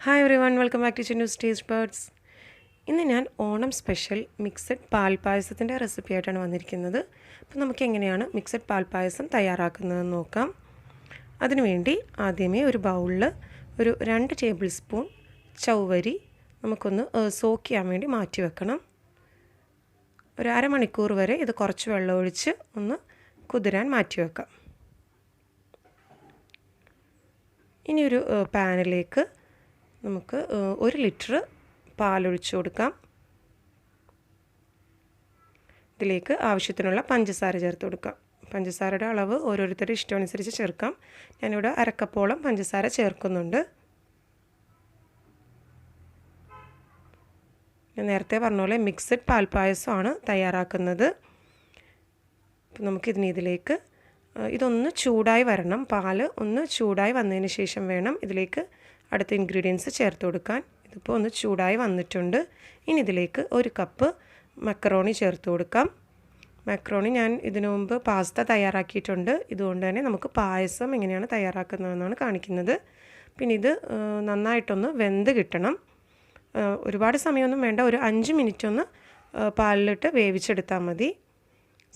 Hi everyone, welcome back to Chinnu's Taste Buds. ഇന്ന് ഞാൻ Onam special mixed പാൽപ്പായസത്തിൻ്റെ recipe ആയിട്ടാണ് വന്നിരിക്കുന്നത്. അപ്പോൾ നമുക്ക് എങ്ങനെയാണ് മിക്സഡ് പാൽപ്പായസം തയ്യാറാക്കുന്നതെന്ന് നോക്കാം. അതിനുവേണ്ടി ആദ്യമേ ഒരു ബൗളിൽ ഒരു 2 ടേബിൾ സ്പൂൺ ചൗവരി നമുക്കൊന്ന് സോക്ക് ചെയ്യാൻ വേണ്ടി മാറ്റി വെക്കണം. ഒരു അരമണിക്കൂർ വരെ ഇത് കുറച്ച് വെള്ളം ഒഴിച്ച് ഒന്ന് കുതിരാൻ മാറ്റി വെക്കാം. ഇനി ഒരു പാനിലേക്ക് നമുക്ക് 1 ലിറ്റർ പാലൊഴിച്ച് കൊടുക്കാം. ഇതിലേക്ക് ആവശ്യത്തിനുള്ള പഞ്ചസാര ചേർത്ത് കൊടുക്കാം. പഞ്ചസാരയുടെ അളവ് ഓരോരുത്തരുടെ ഇഷ്ടമനുസരിച്ച് ചേർക്കാം. ഞാനിവിടെ 1/2 കപ്പോളം പഞ്ചസാര ചേർക്കുന്നുണ്ട്. ഞാൻ നേരത്തെ പറഞ്ഞ പോലെ മിക്സഡ് പാൽപ്പായസമാണ് തയ്യാറാക്കുന്നത്. അപ്പോൾ നമുക്കിതിലേക്ക് ഇതൊന്ന് ചൂടായി വരണം. പാല് ഒന്ന് ചൂടായി വന്നതിന് ശേഷം വേണം ഇതിലേക്ക് അടുത്ത ഇൻഗ്രീഡിയൻസ് ചേർത്ത് കൊടുക്കാൻ. ഇതിപ്പോൾ ഒന്ന് ചൂടായി വന്നിട്ടുണ്ട്. ഇനി ഇതിലേക്ക് 1 കപ്പ് മക്കറോണി ചേർത്ത് കൊടുക്കാം. മക്കറോണി ഞാൻ ഇതിനു മുമ്പ് പാസ്ത തയ്യാറാക്കിയിട്ടുണ്ട്. ഇതുകൊണ്ട് തന്നെ നമുക്ക് പായസം എങ്ങനെയാണ് തയ്യാറാക്കുന്നതെന്നാണ് കാണിക്കുന്നത്. പിന്നെ ഇത് നന്നായിട്ടൊന്ന് വെന്ത് കിട്ടണം. ഒരുപാട് സമയമൊന്നും വേണ്ട, ഒരു 5 മിനിറ്റ് ഒന്ന് പാലിലിട്ട് വേവിച്ചെടുത്താൽ മതി.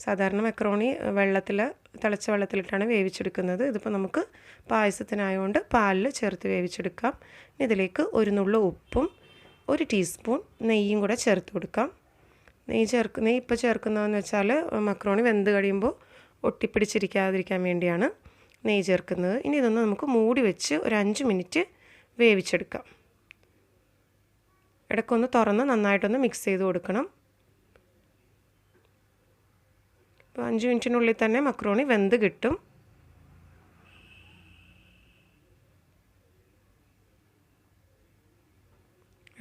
സാധാരണ മക്കറോണി തിളച്ച വെള്ളത്തിലിട്ടാണ് വേവിച്ചെടുക്കുന്നത്. ഇതിപ്പോൾ നമുക്ക് പായസത്തിനായതുകൊണ്ട് പാലിൽ ചേർത്ത് വേവിച്ചെടുക്കാം. ഇതിലേക്ക് 1 നുള്ളു ഉപ്പും 1 ടീസ്പൂൺ നെയ്യും കൂടെ ചേർത്ത് കൊടുക്കാം. നെയ്യ് ഇപ്പോൾ ചേർക്കുന്നതെന്ന് വെച്ചാൽ മക്കറോണി വെന്ത് കഴിയുമ്പോൾ ഒട്ടിപ്പിടിച്ചിരിക്കാതിരിക്കാൻ വേണ്ടിയാണ് നെയ്യ് ചേർക്കുന്നത്. ഇനി ഇതൊന്ന് നമുക്ക് മൂടി വെച്ച് ഒരു 5 മിനിറ്റ് വേവിച്ചെടുക്കാം. ഇടയ്ക്കൊന്ന് തുറന്ന് നന്നായിട്ടൊന്ന് മിക്സ് ചെയ്ത് കൊടുക്കണം. അപ്പോൾ 5 മിനിറ്റിനുള്ളിൽ തന്നെ മക്കറോണി വെന്ത് കിട്ടും.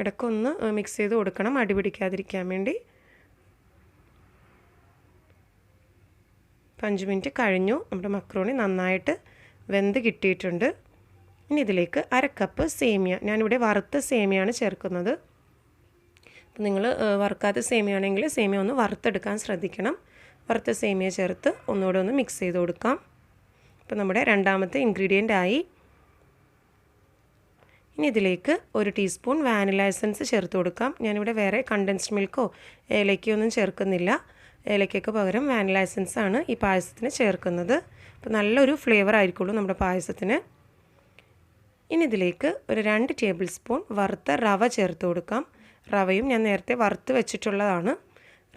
ഇടയ്ക്കൊന്ന് മിക്സ് ചെയ്ത് കൊടുക്കണം, അടി പിടിക്കാതിരിക്കാൻ വേണ്ടി. 5 മിനിറ്റ് കഴിഞ്ഞു. നമ്മുടെ മക്കറോണി നന്നായിട്ട് വെന്ത് കിട്ടിയിട്ടുണ്ട്. ഇനി ഇതിലേക്ക് 1/2 കപ്പ് സേമിയ, ഞാനിവിടെ വറുത്ത സേമിയാണ് ചേർക്കുന്നത്. അപ്പോൾ നിങ്ങൾ വറുക്കാത്ത സേമിയാണെങ്കിൽ സേമിയ ഒന്ന് വറുത്തെടുക്കാൻ ശ്രദ്ധിക്കണം. വറുത്ത സേമിയ ചേർത്ത് ഒന്നുകൂടെ ഒന്ന് മിക്സ് ചെയ്ത് കൊടുക്കാം. അപ്പോൾ നമ്മുടെ രണ്ടാമത്തെ ഇൻഗ്രീഡിയൻ്റ് ആയി. ഇനി ഇതിലേക്ക് 1 ടീസ്പൂൺ വാനില എസൻസ് ചേർത്ത് കൊടുക്കാം. ഞാനിവിടെ വേറെ കണ്ടൻസ്ഡ് മിൽക്കോ ഏലക്കയോ ഒന്നും ചേർക്കുന്നില്ല. ഏലക്കയ്ക്ക് പകരം വാനില എസൻസ് ആണ് ഈ പായസത്തിന് ചേർക്കുന്നത്. അപ്പോൾ നല്ലൊരു ഫ്ലേവർ ആയിരിക്കുള്ളൂ നമ്മുടെ പായസത്തിന്. ഇനി ഇതിലേക്ക് ഒരു 2 ടേബിൾ സ്പൂൺ വറുത്ത റവ ചേർത്ത് കൊടുക്കാം. റവയും ഞാൻ നേരത്തെ വറുത്ത് വെച്ചിട്ടുള്ളതാണ്.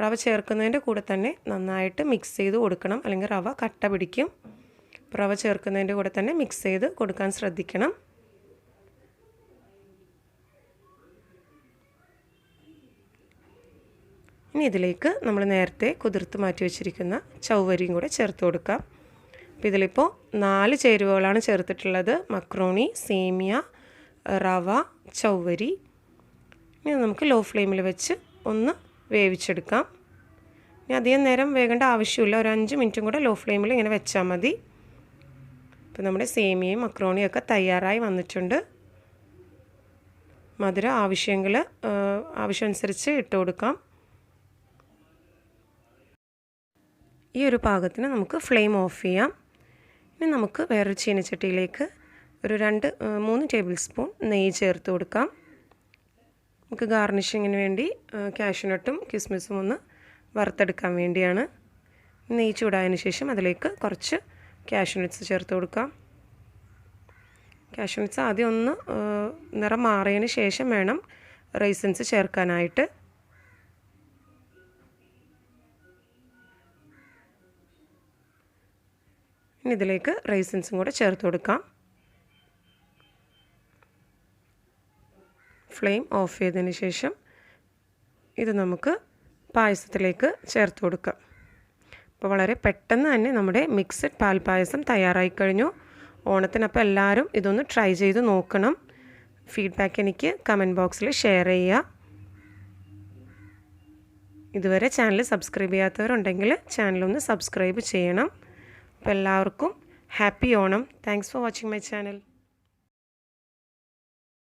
റവ ചേർക്കുന്നതിൻ്റെ കൂടെ തന്നെ നന്നായിട്ട് മിക്സ് ചെയ്ത് കൊടുക്കണം, അല്ലെങ്കിൽ റവ കട്ട പിടിക്കും. റവ ചേർക്കുന്നതിൻ്റെ കൂടെ തന്നെ മിക്സ് ചെയ്ത് കൊടുക്കാൻ ശ്രദ്ധിക്കണം. ഇനി ഇതിലേക്ക് നമ്മൾ നേരത്തെ കുതിർത്ത് മാറ്റി വെച്ചിരിക്കുന്ന ചൗവരിയും കൂടെ ചേർത്ത് കൊടുക്കാം. അപ്പോൾ ഇതിലിപ്പോൾ 4 ചേരുവകളാണ് ചേർത്തിട്ടുള്ളത്: മക്രോണി, സേമിയ, റവ, ചൗവരി. ഇനി നമുക്ക് ലോ ഫ്ലെയിമിൽ വെച്ച് ഒന്ന് വേവിച്ചെടുക്കാം. ഇനി അധികം നേരം വേകേണ്ട ആവശ്യമില്ല, ഒരു 5 മിനിറ്റും കൂടെ ലോ ഫ്ലെയിമിൽ ഇങ്ങനെ വെച്ചാൽ മതി. ഇപ്പോൾ നമ്മുടെ സേമിയയും മക്രോണിയും ഒക്കെ തയ്യാറായി വന്നിട്ടുണ്ട്. മധുരം ആവശ്യമനുസരിച്ച് ഇട്ട് കൊടുക്കാം. ഈ ഒരു പാകത്തിന് നമുക്ക് ഫ്ലെയിം ഓഫ് ചെയ്യാം. ഇനി നമുക്ക് വേറൊരു ചീനച്ചട്ടിയിലേക്ക് ഒരു 3 ടേബിൾ സ്പൂൺ നെയ്യ് ചേർത്ത് കൊടുക്കാം. നമുക്ക് ഗാർണിഷിങ്ങിന് വേണ്ടി കാഷ്യൂനട്ടും കിസ്മിസും ഒന്ന് വറുത്തെടുക്കാൻ വേണ്ടിയാണ്. നെയ്യ് ചൂടായതിന് ശേഷം അതിലേക്ക് കുറച്ച് കാഷ്യൂനട്ട്സ് ചേർത്ത് കൊടുക്കാം. കാഷ്യൂനട്ട്സ് ആദ്യം ഒന്ന് നിറം മാറിയതിന് ശേഷം വേണം റൈസിൻസ് ചേർക്കാനായിട്ട്. ഇനി ഇതിലേക്ക് റൈസിൻസും കൂടെ ചേർത്ത് കൊടുക്കാം. ഫ്ലെയിം ഓഫ് ചെയ്തതിന് ശേഷം ഇത് നമുക്ക് പായസത്തിലേക്ക് ചേർത്ത് കൊടുക്കാം. അപ്പോൾ വളരെ പെട്ടെന്ന് തന്നെ നമ്മുടെ മിക്സഡ് പാൽപ്പായസം തയ്യാറായി കഴിഞ്ഞു. ഓണത്തിനപ്പോൾ എല്ലാവരും ഇതൊന്ന് ട്രൈ ചെയ്ത് നോക്കണം. ഫീഡ്ബാക്ക് എനിക്ക് കമൻറ്റ് ബോക്സിൽ ഷെയർ ചെയ്യുക. ഇതുവരെ ചാനൽ സബ്സ്ക്രൈബ് ചെയ്യാത്തവരുണ്ടെങ്കിൽ ചാനലൊന്ന് സബ്സ്ക്രൈബ് ചെയ്യണം. അപ്പോൾ എല്ലാവർക്കും happy Onam. Thanks for watching my channel.